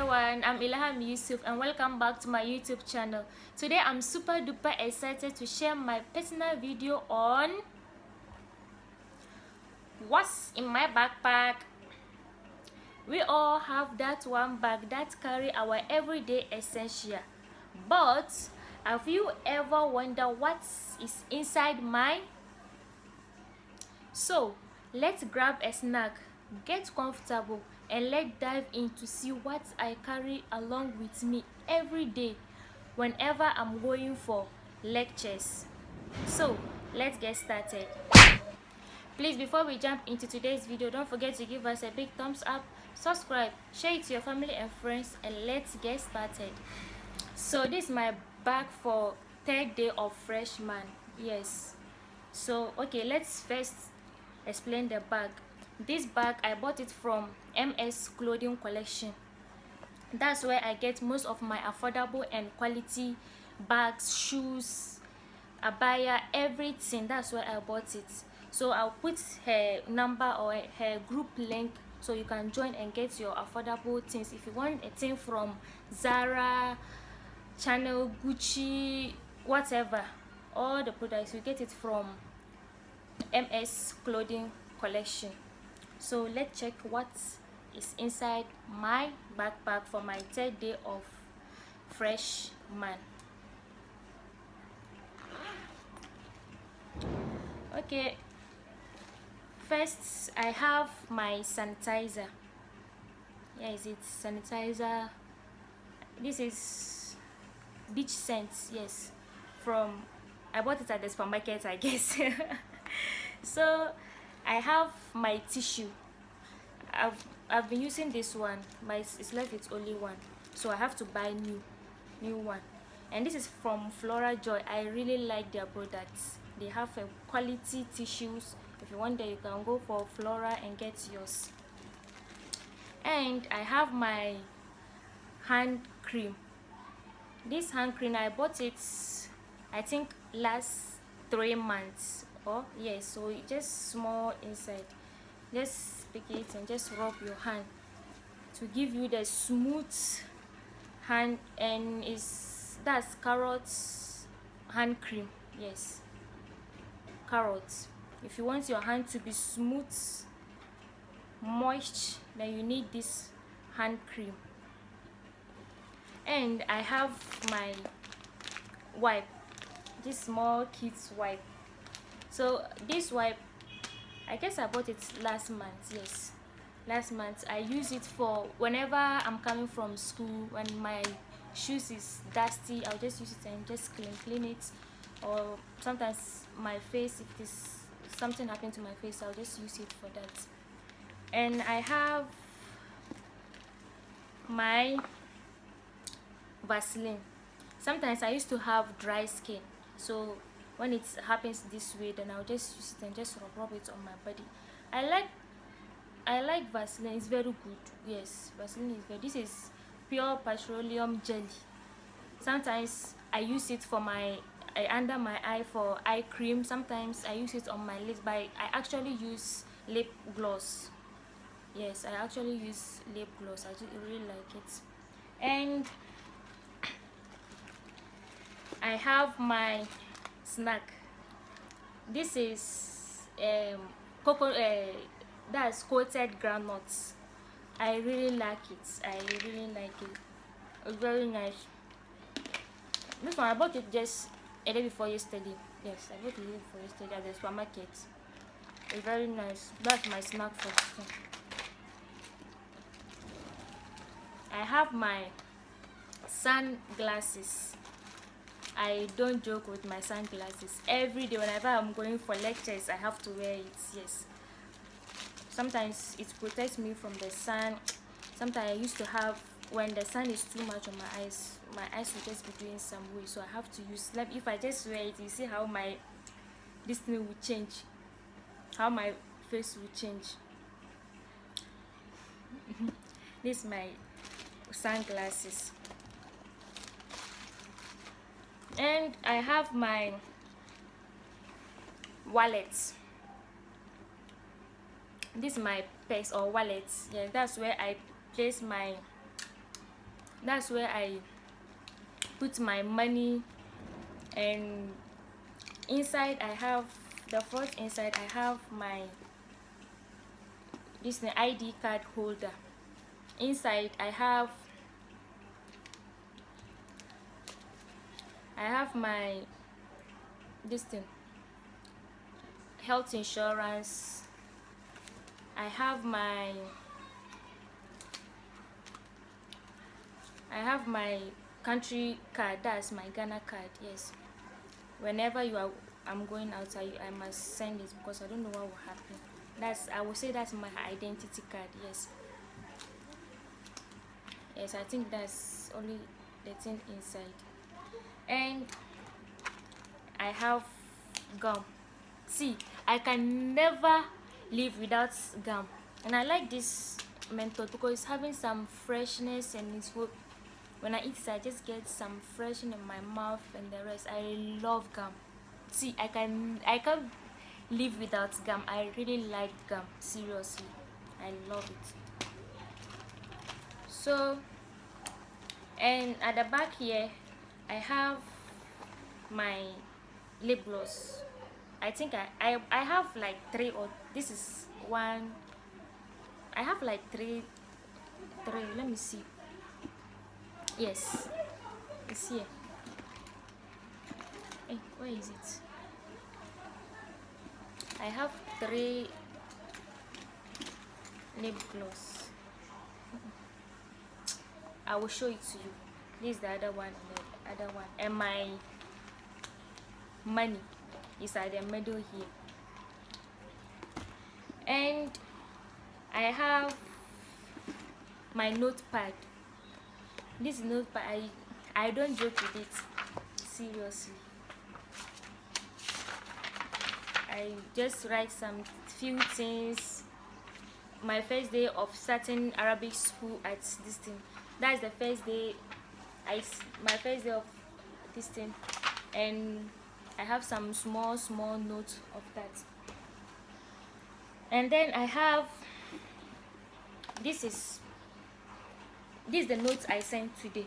everyone, I'm ELEHAM Yusuf and welcome back to my YouTube channel. Today I'm super duper excited to share my personal video on what's in my backpack. We all have that one bag that carry our everyday essential, but have you ever wondered what is inside mine? So let's grab a snack, get comfortable, and let's dive in to see what I carry along with me every day whenever I'm going for lectures. So let's get started. Please, before we jump into today's video, don't forget to give us a big thumbs up, subscribe, share it to your family and friends, and let's get started. So this is my bag for third day of freshman. Yes. So okay, let's first explain the bag. This bag, I bought it from MS Clothing Collection. That's where I get most of my affordable and quality bags, shoes, abaya, everything. That's where I bought it. So I'll put her number or her group link so you can join and get your affordable things. If you want a thing from Zara, Chanel, Gucci, whatever, all the products, you get it from MS Clothing Collection. So let's check what is inside my backpack for my third day of freshman. Okay, first I have my sanitizer. Yes, it's sanitizer. This is beach scents. Yes, from I bought it at the supermarket, I guess. So I have my tissue. I've been using this one, but it's left with only one, so I have to buy new one. And this is from Flora Joy. I really like their products. They have a quality tissues. If you want that, you can go for Flora and get yours. And I have my hand cream. This hand cream, I bought it I think last 3 months. Oh yes, so it just small inside. Just pick it and just rub your hand to give you the smooth hand. And that's carrots hand cream. Yes, carrots. If you want your hand to be smooth, moist, then you need this hand cream. And I have my wipe, this small kids wipe. So this wipe, I guess I bought it last month. Yes, last month. I use it for whenever I'm coming from school, when my shoes is dusty, I'll just use it and just clean it. Or sometimes my face, if this something happened to my face, I'll just use it for that. And I have my Vaseline. Sometimes I used to have dry skin, so when it happens this way, then I'll just use it and just rub it on my body. I like Vaseline. It's very good. Yes, Vaseline is very. This is pure petroleum jelly. Sometimes I use it for my under my eye for eye cream. Sometimes I use it on my lips, but I actually use lip gloss. Yes, I actually use lip gloss. I really like it. And I have my snack. This is that's coated groundnuts. I really like it. It's very nice. This one I bought it just a day before yesterday. Yes, I bought it the day before yesterday at the supermarket. It's very nice. That's my snack for today. I have my sunglasses. I don't joke with my sunglasses. Every day whenever I'm going for lectures, I have to wear it. Yes, sometimes it protects me from the sun. Sometimes I used to have, when the sun is too much on my eyes will just be doing some way, so I have to use, like, if I just wear it, you see how my this thing will change, how my face will change. This is my sunglasses. And I have my wallet. This is my purse or wallet. Yeah, that's where I place my That's where I put my money. And inside I have the first inside I have my this ID card holder. Inside I have my this thing, health insurance. I have my country card, that's my Ghana card. Yes, whenever I'm going outside, I must send it because I don't know what will happen. I would say that's my identity card. Yes, I think that's only the thing inside. And I have gum. See, I can never live without gum, and I like this menthol because it's having some freshness, and it's what when I eat it I just get some freshness in my mouth and the rest. I love gum. See, I can't live without gum. I really like gum, seriously. I love it. So, and at the back here I have my lip gloss. I think I have like three, or this is one. I have like three. Let me see. Yes, it's here. Hey, where is it? I have 3 lip gloss. I will show it to you. This is the other one and the other one. And my money is at the middle here. And I have my notepad. This notepad, I don't joke with it, seriously. I just write some few things. My first day of starting Arabic school at this thing. That's the first day. My first day of this thing, and I have some small notes of that. And then I have this is the notes I sent today.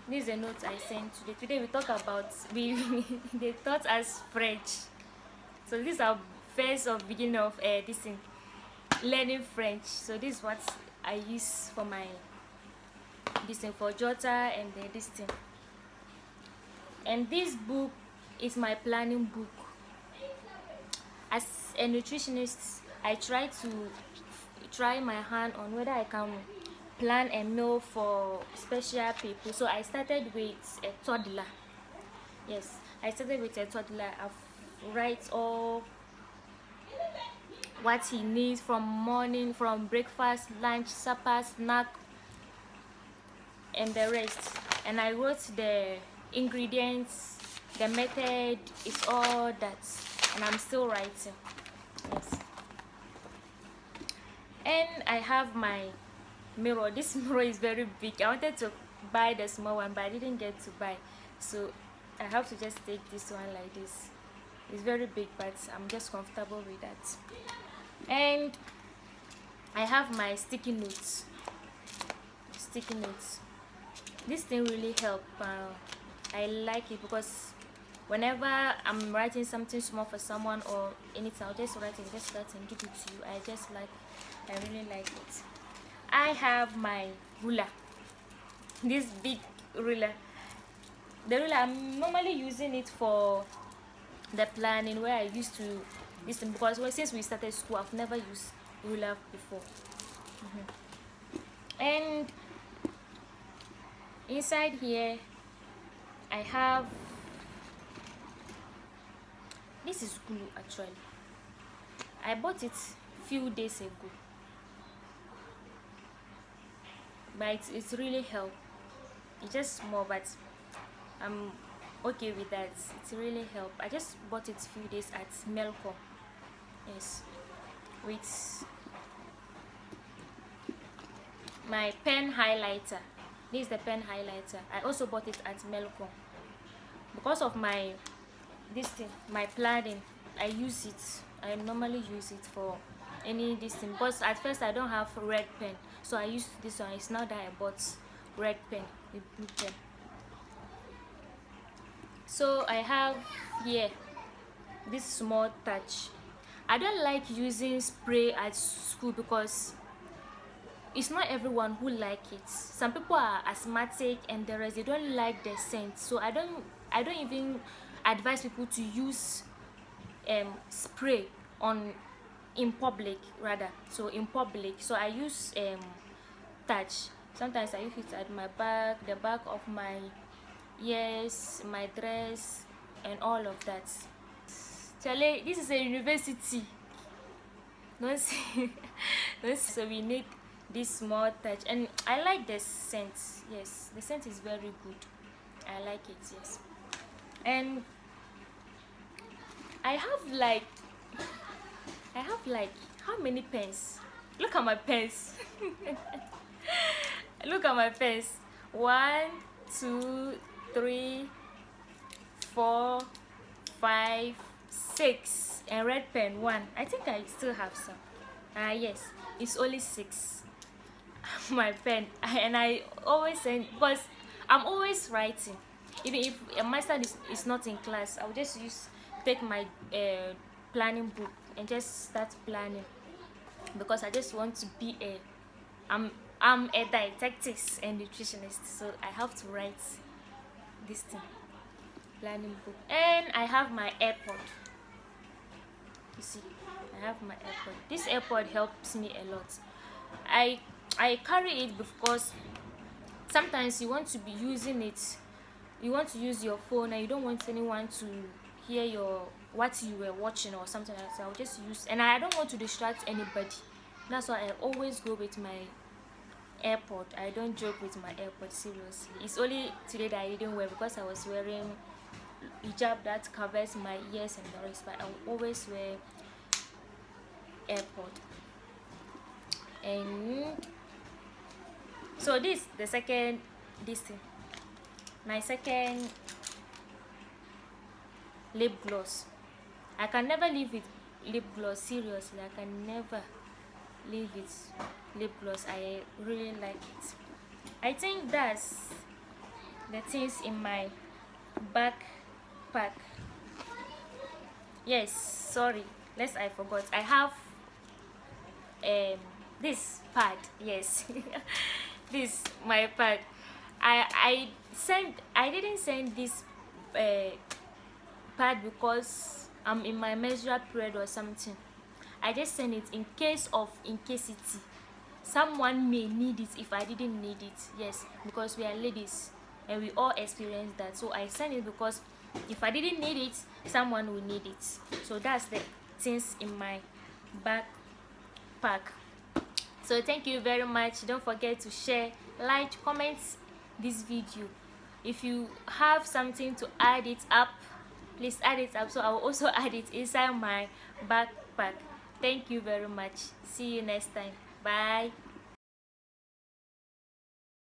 This is the notes I sent today. Today we talk about they taught us French. So this is our first of beginning of this thing, learning French. So this is what I use for my this thing, for Jota and this thing. And this book is my planning book. As a nutritionist, I try my hand on whether I can plan a meal for special people. So I started with a toddler. Yes, I started with a toddler. I've write all what he needs from morning, from breakfast, lunch, supper, snack, and the rest. And I wrote the ingredients, the method, is all that, and I'm still writing. Yes. And I have my mirror. This mirror is very big. I wanted to buy the small one, but I didn't get to buy, so I have to just take this one like this. It's very big, but I'm just comfortable with that. And I have my sticky notes. This thing really help. I like it because whenever I'm writing something small for someone or anything, I'll just write it, just and give it to you. I really like it. I have my ruler. This big ruler. The ruler, I'm normally using it for the planning, where I used to listen, because since we started school I've never used ruler before. And inside here I have this is glue. Actually I bought it few days ago, but it's really helped. It's just small, but I'm okay with that. It's really helped. I just bought it few days at Melco. Yes, with my pen highlighter. This is the pen highlighter. I also bought it at Melco because of my this thing, my planning. I use it. I normally use it for any this thing, because at first I don't have red pen, so I used this one. It's not that I bought red pen, a blue pen. So I have here this small touch. I don't like using spray at school because it's not everyone who like it. Some people are asthmatic and the rest, they don't like the scent. So I don't even advise people to use spray on in public rather. So in public, so I use touch. Sometimes I use it at my back, the back of my ears, my dress, and all of that. Charlie, this is a university. Don't see. So we need this small touch, and I like the scent. Yes, the scent is very good. I like it. Yes, and I have like how many pens? Look at my pens. Look at my pens. 1, 2, 3, 4, 5, 6, and red pen 1. I think I still have some. Yes, it's only 6. My pen, and I always send because I'm always writing. Even if a master is not in class, I'll just take my planning book and just start planning, because I just want to be I'm a dietetics and nutritionist, so I have to write this thing, planning book. And I have my AirPod. You see, I have my AirPod. This AirPod helps me a lot. I carry it because sometimes you want to be using it, you want to use your phone and you don't want anyone to hear what you were watching or something like that. So I'll just use, and I don't want to distract anybody. That's why I always go with my AirPod. I don't joke with my AirPod, seriously. It's only today that I didn't wear because I was wearing hijab that covers my ears and the rest, but I always wear AirPod. And so this thing, my second lip gloss. I can never leave with lip gloss, seriously. I can never leave with lip gloss. I really like it. I think that's the things in my backpack. Yes, sorry, lest I forgot, I have this pad. Yes. This my pad. I didn't send this pad because I'm in my menstrual period or something. I just send it in case someone may need it if I didn't need it. Yes, because we are ladies and we all experience that. So I send it because if I didn't need it, someone will need it. So that's the things in my backpack. So thank you very much. Don't forget to share, like, comment this video. If you have something to add it up, please add it up, so I will also add it inside my backpack. Thank you very much. See you next time. Bye.